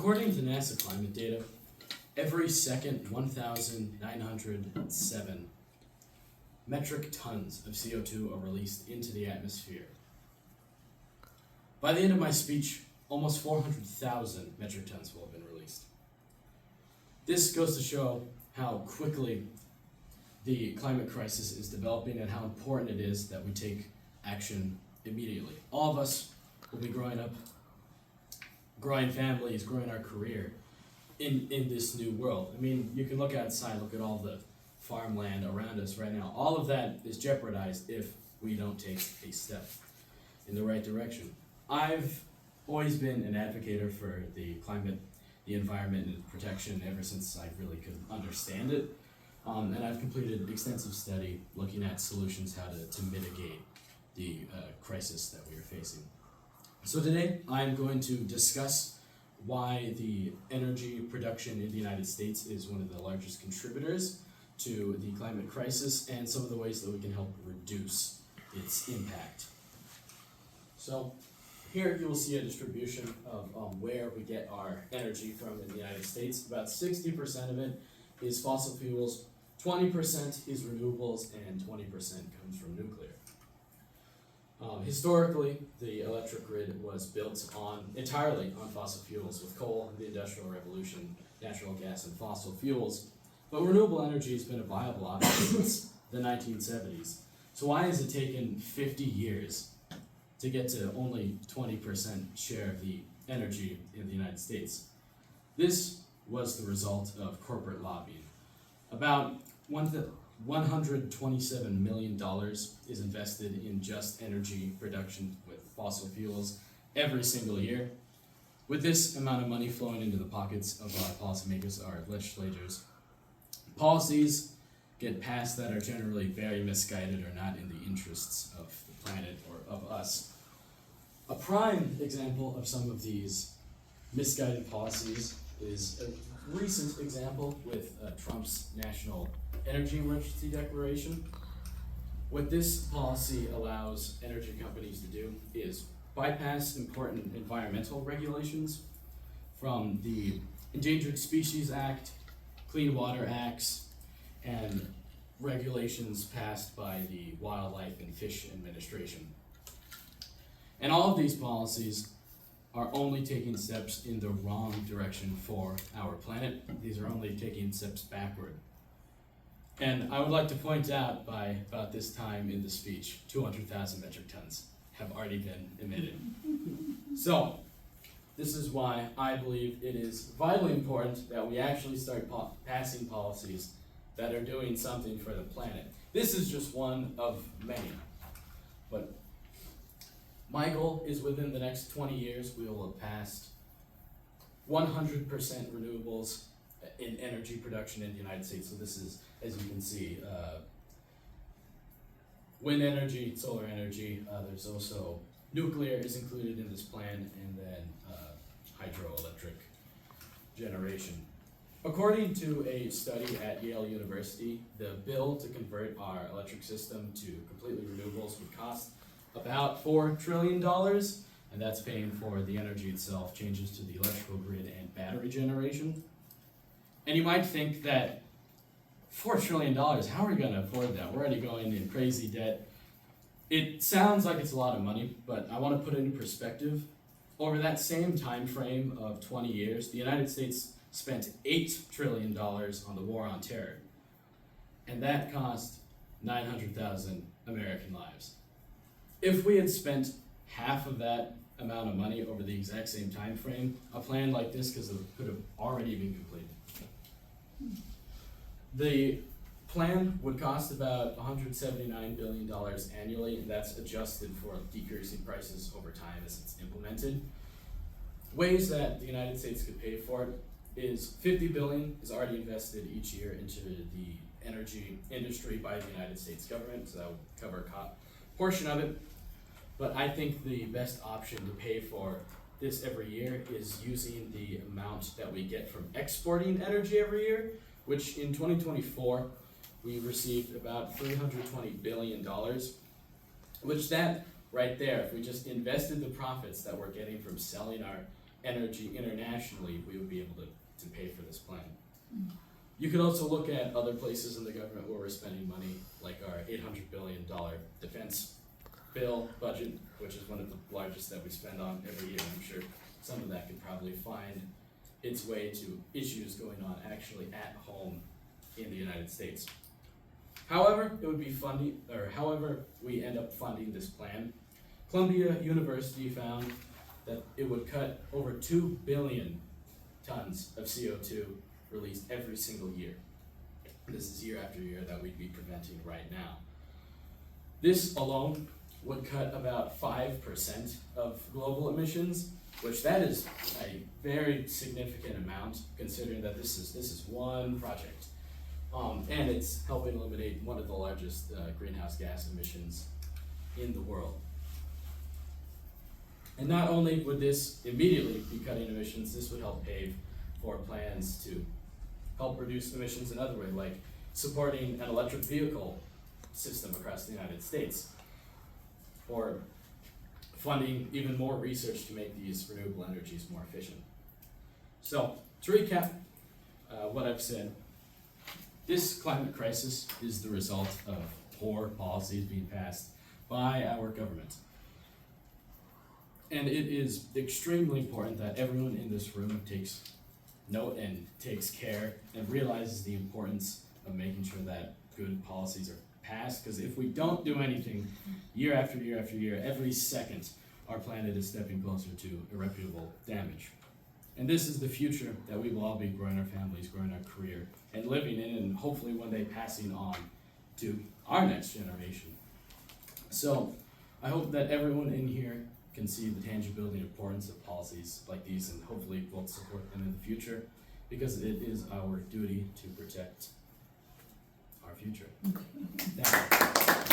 According to NASA climate data, every second 1,907 metric tons of CO2 are released into the atmosphere. By the end of my speech, almost 400,000 metric tons will have been released. This goes to show how quickly the climate crisis is developing and how important it is that we take action immediately. All of us will be growing up, growing families, growing our career in this new world. I mean, you can look outside, look at all the farmland around us right now. All of that is jeopardized if we don't take a step in the right direction. I've always been an advocate for the climate, the environment, and protection ever since I really could understand it. And I've completed extensive study looking at solutions how to mitigate the crisis that we are facing. So today I'm going to discuss why the energy production in the United States is one of the largest contributors to the climate crisis and some of the ways that we can help reduce its impact. So here you will see a distribution of where we get our energy from in the United States. About 60% of it is fossil fuels, 20% is renewables, and 20% comes from nuclear. Historically, the electric grid was built entirely on fossil fuels, with coal, the Industrial Revolution, natural gas, and fossil fuels. But renewable energy has been a viable option since the 1970s. So why has it taken 50 years to get to only 20% share of the energy in the United States? This was the result of corporate lobbying. About $127 million is invested in just energy production with fossil fuels every single year. With this amount of money flowing into the pockets of our policymakers, our legislators, policies get passed that are generally very misguided or not in the interests of the planet or of us. A prime example of some of these misguided policies is a recent example with Trump's National Energy Emergency Declaration. What this policy allows energy companies to do is bypass important environmental regulations from the Endangered Species Act, Clean Water Acts, and regulations passed by the Wildlife and Fish Administration. And all of these policies are only taking steps in the wrong direction for our planet. These are only taking steps backward. And I would like to point out by about this time in the speech, 200,000 metric tons have already been emitted. So, this is why I believe it is vitally important that we actually start passing policies that are doing something for the planet. This is just one of many. But my goal is within the next 20 years, we will have passed 100% renewables in energy production in the United States. So this is, as you can see, wind energy, solar energy. There's also nuclear is included in this plan, and then hydroelectric generation. According to a study at Yale University, the bill to convert our electric system to completely renewables would cost about $4 trillion, and that's paying for the energy itself, changes to the electrical grid, and battery generation. And you might think that $4 trillion, how are we going to afford that? We're already going in crazy debt. It sounds like it's a lot of money, but I want to put it in perspective. Over that same time frame of 20 years, the United States spent $8 trillion on the war on terror, and that cost 900,000 American lives. If we had spent half of that amount of money over the exact same time frame, a plan like this could have already been completed. The plan would cost about $179 billion annually, and that's adjusted for decreasing prices over time as it's implemented. Ways that the United States could pay for it is $50 billion is already invested each year into the energy industry by the United States government, so that would cover a portion of it. But I think the best option to pay for this every year is using the amount that we get from exporting energy every year, which in 2024, we received about $320 billion, which that right there, if we just invested the profits that we're getting from selling our energy internationally, we would be able to pay for this plan. You could also look at other places in the government where we're spending money, like our $800 billion defense bill budget, which is one of the largest that we spend on every year. I'm sure some of that could probably find its way to issues going on actually at home in the United States. However, however we end up funding this plan, Columbia University found that it would cut over 2 billion tons of CO2 released every single year. This is year after year that we'd be preventing right now. This alone would cut about 5% of global emissions, which that is a very significant amount considering that this is one project. And it's helping eliminate one of the largest greenhouse gas emissions in the world. And not only would this immediately be cutting emissions, this would help pave for plans to help reduce emissions in other ways, like supporting an electric vehicle system across the United States, or funding even more research to make these renewable energies more efficient. So, to recap what I've said, this climate crisis is the result of poor policies being passed by our government. And it is extremely important that everyone in this room takes note and takes care and realizes the importance of making sure that good policies are passed, because if we don't do anything, year after year after year, every second, our planet is stepping closer to irreparable damage. And this is the future that we will all be growing our families, growing our career, and living in, and hopefully one day passing on to our next generation. So I hope that everyone in here can see the tangibility and importance of policies like these, and hopefully will support them in the future, because it is our duty to protect our future. Thank you.